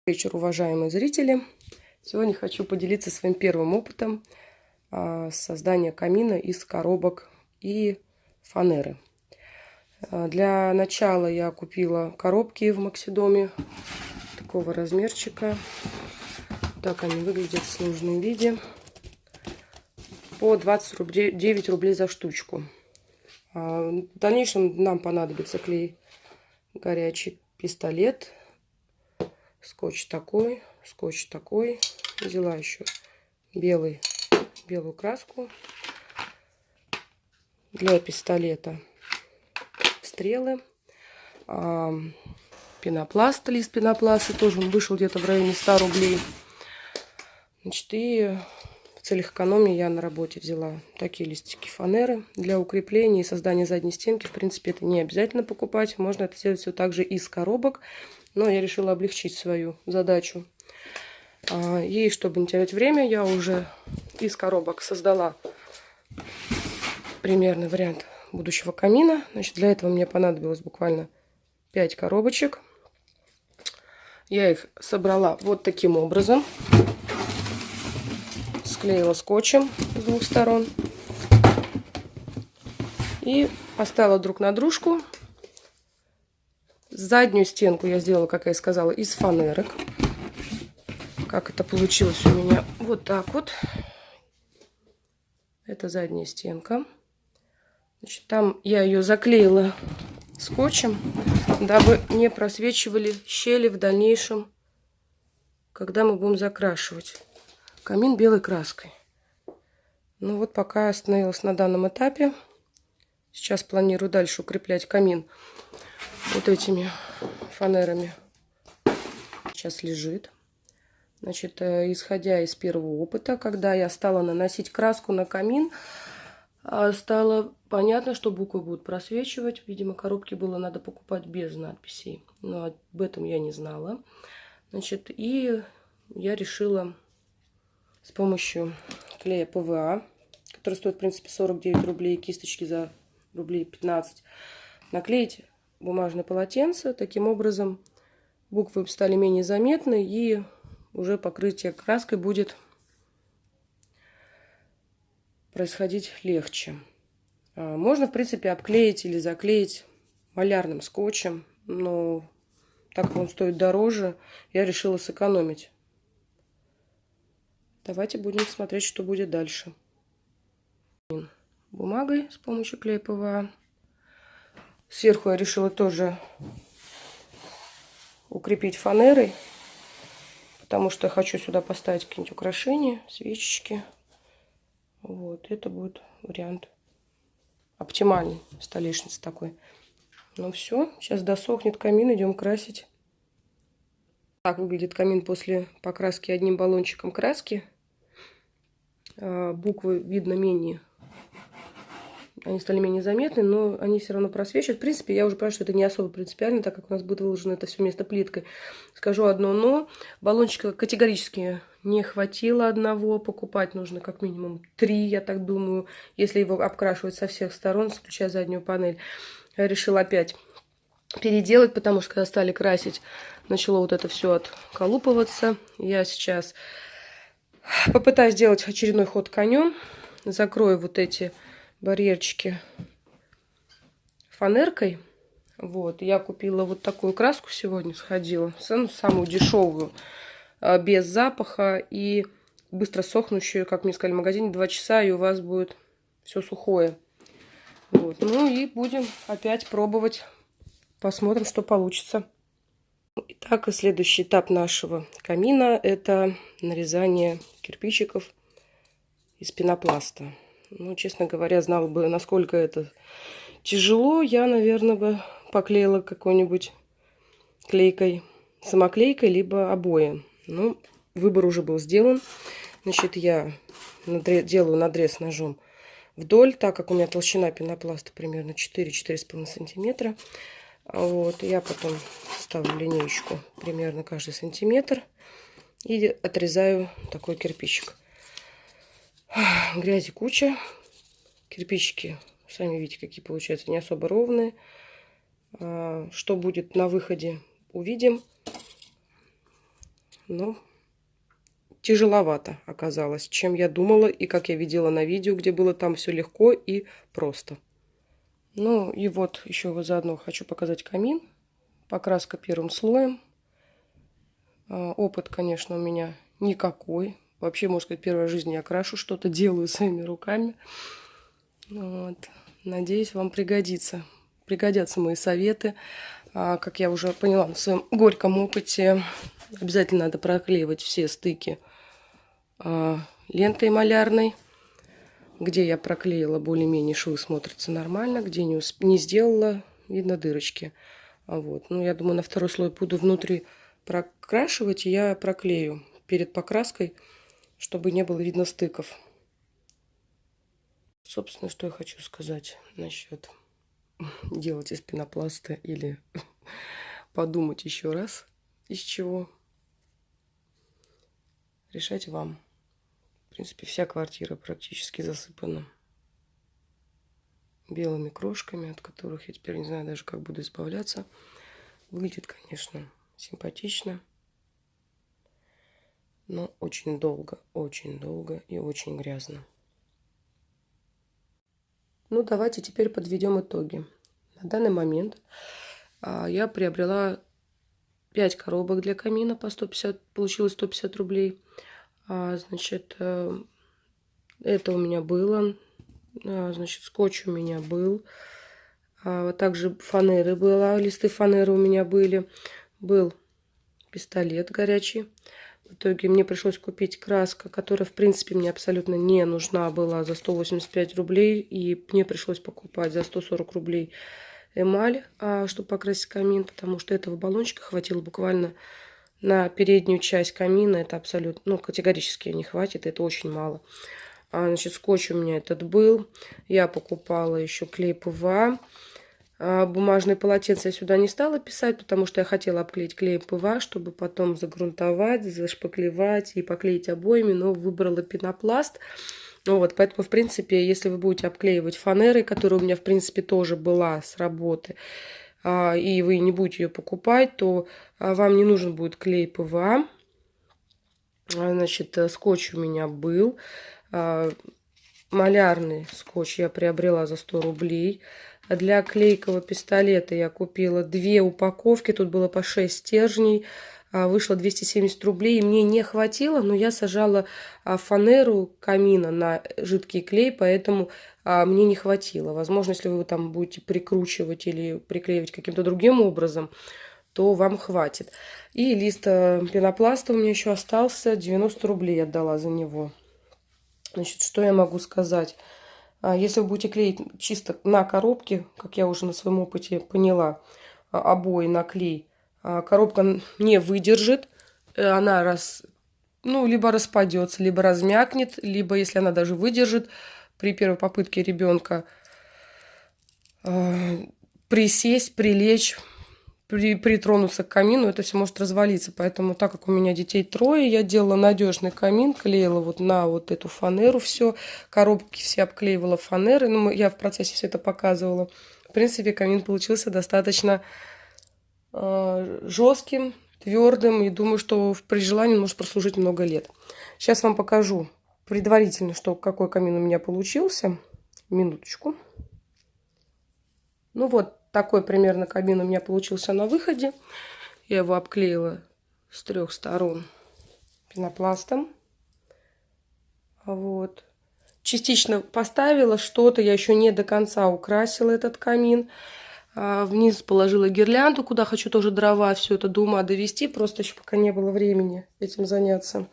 Вечер, уважаемые зрители! Сегодня хочу поделиться своим первым опытом создания камина из коробок и фанеры. Для начала я купила коробки в Максидоме такого размерчика. Так они выглядят в сложном виде. По 29 рублей за штучку. В дальнейшем нам понадобится клей горячий, пистолет, скотч такой. Взяла еще белую краску для пистолета, стрелы, пенопласт, лист пенопласта, тоже он вышел где-то в районе 100 рублей. Значит, и в целях экономии я на работе взяла такие листики фанеры для укрепления и создания задней стенки. В принципе, это не обязательно покупать, можно это сделать все так же из коробок, но я решила облегчить свою задачу. И чтобы не терять время, я уже из коробок создала примерный вариант будущего камина. Значит, для этого мне понадобилось буквально 5 коробочек. Я их собрала вот таким образом. Склеила скотчем с двух сторон. И поставила друг на дружку. Заднюю стенку я сделала, как я и сказала, из фанерок. Как это получилось у меня вот так вот. Это задняя стенка. Значит, там я ее заклеила скотчем, дабы не просвечивали щели в дальнейшем, когда мы будем закрашивать камин белой краской. Ну вот пока остановилась на данном этапе. Сейчас планирую дальше укреплять камин вот этими фанерами. Сейчас лежит. Значит, исходя из первого опыта, когда я стала наносить краску на камин, стало понятно, что буквы будут просвечивать. Видимо, коробки было надо покупать без надписей. Но об этом я не знала. Значит, и я решила с помощью клея ПВА, который стоит, в принципе, 49 рублей, кисточки за рублей 15, наклеить бумажное полотенце. Таким образом, буквы стали менее заметны, и уже покрытие краской будет происходить легче. Можно, в принципе, обклеить или заклеить малярным скотчем, но так как он стоит дороже, я решила сэкономить. Давайте будем смотреть, что будет дальше. Бумагой с помощью клея ПВА. Сверху я решила тоже укрепить фанерой, потому что хочу сюда поставить какие-нибудь украшения, свечечки. Вот, это будет вариант оптимальный, столешница такой. Ну все, сейчас досохнет камин, идем красить. Так выглядит камин после покраски одним баллончиком краски. Буквы видно менее, они стали менее заметны, но они все равно просвечивают. В принципе, я уже понимаю, что это не особо принципиально, так как у нас будет выложено это все вместо плиткой. Скажу одно но. Баллончика категорически не хватило одного. Покупать нужно как минимум 3, я так думаю, если его обкрашивать со всех сторон, включая заднюю панель. Я решила опять переделать, потому что когда стали красить, начало вот это все отколупываться. Я сейчас попытаюсь сделать очередной ход конем. Закрою вот эти барьерчики фанеркой. Вот, я купила вот такую краску сегодня, сходила, самую дешевую, без запаха и быстро сохнущую, как мне сказали в магазине, 2 часа, и у вас будет все сухое. Вот, ну и будем опять пробовать, посмотрим, что получится. Итак, и следующий этап нашего камина — это нарезание кирпичиков из пенопласта. Ну, честно говоря, знала бы, насколько это тяжело, я, наверное, бы поклеила какой-нибудь клейкой, самоклейкой, либо обоем. Ну, выбор уже был сделан. Значит, я делаю надрез ножом вдоль, так как у меня толщина пенопласта примерно 4-4,5 сантиметра. Вот, я потом ставлю линеечку примерно каждый сантиметр и отрезаю такой кирпичик. Грязи куча. Кирпичики, сами видите, какие получаются, не особо ровные. Что будет на выходе, увидим. но тяжеловато оказалось, чем я думала и как я видела на видео, где было там все легко и просто. Ну и вот еще заодно хочу показать камин. Покраска первым слоем. Опыт, конечно, у меня никакой. Вообще, можно сказать, первая жизнь я крашу что-то, делаю своими руками. Вот. Надеюсь, вам пригодится. Пригодятся мои советы. Как я уже поняла на своем горьком опыте, обязательно надо проклеивать все стыки лентой малярной. Где я проклеила, более-менее швы смотрятся нормально. Где не сделала, видно дырочки. Вот. Ну, я думаю, на второй слой буду внутри прокрашивать, и я проклею перед покраской, чтобы не было видно стыков. Собственно, что я хочу сказать насчет делать из пенопласта или подумать еще раз, из чего. Решать вам. В принципе, вся квартира практически засыпана белыми крошками, от которых я теперь не знаю даже, как буду избавляться. Выглядит, конечно, симпатично, но очень долго и очень грязно. Ну, давайте теперь подведем итоги. На данный момент я приобрела 5 коробок для камина по 150, получилось 150 рублей. Значит, это у меня было. Значит, скотч у меня был. Также фанеры было, листы фанеры у меня были. Был пистолет горячий. В итоге мне пришлось купить краска, которая, в принципе, мне абсолютно не нужна была, за 185 рублей. И мне пришлось покупать за 140 рублей эмаль, чтобы покрасить камин, потому что этого баллончика хватило буквально на переднюю часть камина. Это абсолютно, ну, категорически не хватит, это очень мало. Значит, скотч у меня этот был. Я покупала еще клей ПВА. Бумажные полотенца я сюда не стала писать, потому что я хотела обклеить клеем ПВА, чтобы потом загрунтовать, зашпаклевать и поклеить обоями, но выбрала пенопласт. Ну вот, поэтому, в принципе, если вы будете обклеивать фанерой, которая у меня, в принципе, тоже была с работы, и вы не будете ее покупать, то вам не нужен будет клей ПВА. Значит, скотч у меня был. Малярный скотч я приобрела за 100 рублей. Для клейкого пистолета я купила 2 упаковки. Тут было по 6 стержней. Вышло 270 рублей. Мне не хватило, но я сажала фанеру камина на жидкий клей, поэтому мне не хватило. Возможно, если вы там будете прикручивать или приклеивать каким-то другим образом, то вам хватит. И лист пенопласта у меня еще остался. 90 рублей отдала за него. Значит, что я могу сказать? Если вы будете клеить чисто на коробке, как я уже на своем опыте поняла, обои на клей, коробка не выдержит, она либо распадется, либо размякнет, либо, если она даже выдержит, при первой попытке ребенка присесть, прилечь, притронуться к камину, это все может развалиться. Поэтому, так как у меня детей 3, я делала надежный камин, клеила вот на вот эту фанеру все, коробки все обклеивала фанерой. Ну, я в процессе все это показывала. В принципе, камин получился достаточно жестким, твердым, и думаю, что при желании он может прослужить много лет. Сейчас вам покажу предварительно, какой камин у меня получился. Минуточку. Ну вот, такой примерно камин у меня получился на выходе. Я его обклеила с 3 сторон пенопластом. Вот. Частично поставила что-то, я еще не до конца украсила этот камин. Вниз положила гирлянду, куда хочу тоже дрова, все это до ума довести. Просто еще пока не было времени этим заняться.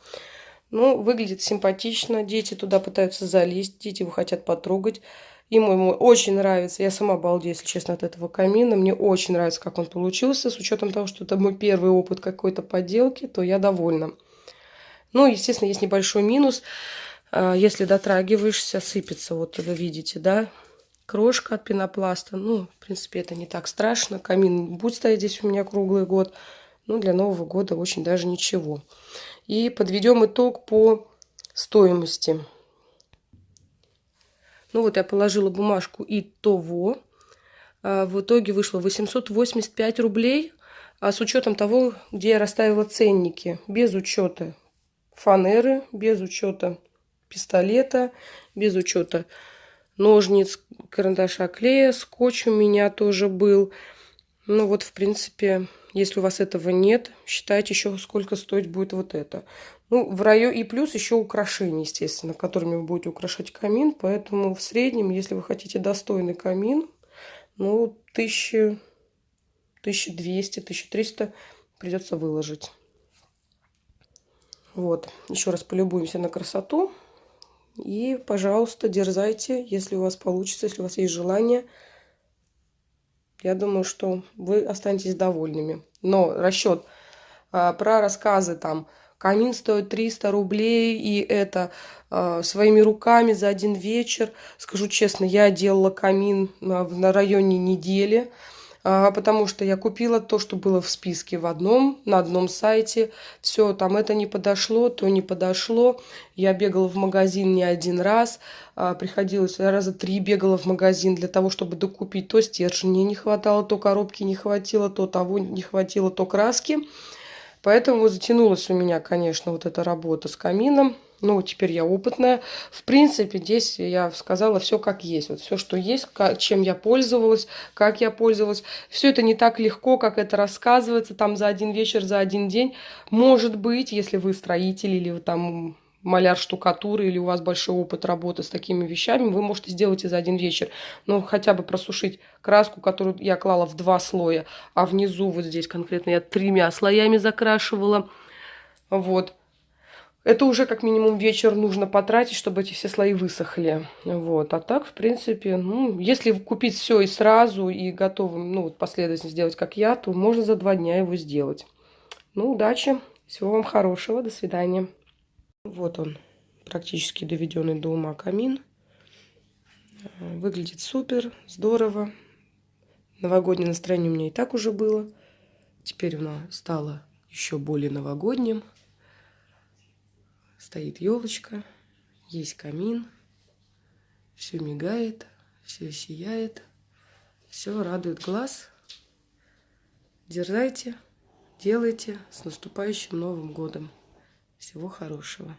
Ну, выглядит симпатично. Дети туда пытаются залезть, дети его хотят потрогать. Ему очень нравится. Я сама балдею, если честно, от этого камина. Мне очень нравится, как он получился. С учетом того, что это мой первый опыт какой-то поделки, то я довольна. Ну, естественно, есть небольшой минус. Если дотрагиваешься, сыпется. Вот вы видите, да? Крошка от пенопласта. Ну, в принципе, это не так страшно. Камин будет стоять здесь у меня круглый год. Ну, для Нового года очень даже ничего. И подведем итог по стоимости. Ну вот я положила бумажку итого. В итоге вышло 885 рублей. а с учетом того, где я расставила ценники, без учета фанеры, без учета пистолета, без учета ножниц, карандаша, клея, скотч у меня тоже был. Ну вот, в принципе, если у вас этого нет, считайте еще, сколько стоить будет вот это. Ну, в районе, и плюс еще украшения, естественно, которыми вы будете украшать камин. Поэтому в среднем, если вы хотите достойный камин, ну, 1200, 1300 придется выложить. Вот, еще раз полюбуемся на красоту. И, пожалуйста, дерзайте, если у вас получится, если у вас есть желание. Я думаю, что вы останетесь довольными. Но расчет про рассказы там, камин стоит 300 рублей, и это своими руками за один вечер. Скажу честно, я делала камин на районе недели, потому что я купила то, что было в списке на одном сайте. Все, там это не подошло, то не подошло. Я бегала в магазин не один раз. Приходилось раза 3 бегала в магазин для того, чтобы докупить. То стержня не хватало, то коробки не хватило, то того не хватило, то краски. Поэтому затянулась у меня, конечно, вот эта работа с камином. Ну, теперь я опытная. В принципе, здесь я сказала все как есть. Вот все, что есть, чем я пользовалась, как я пользовалась. Все это не так легко, как это рассказывается, там за один вечер, за один день. Может быть, если вы строитель или вы там маляр штукатуры, или у вас большой опыт работы с такими вещами, вы можете сделать и за один вечер. Но хотя бы просушить краску, которую я клала в 2 слоя, а внизу вот здесь конкретно я 3 слоями закрашивала. Вот. Это уже как минимум вечер нужно потратить, чтобы эти все слои высохли. Вот. А так, в принципе, ну, если купить все и сразу, и готовым, ну, вот последовательно сделать, как я, то можно за 2 дня его сделать. Ну, удачи, всего вам хорошего, до свидания. Вот он, практически доведенный до ума камин. Выглядит супер, здорово. Новогоднее настроение у меня и так уже было. Теперь оно стало еще более новогодним. Стоит елочка, есть камин, все мигает, все сияет, все радует глаз. Дерзайте, делайте. С наступающим Новым годом. Всего хорошего.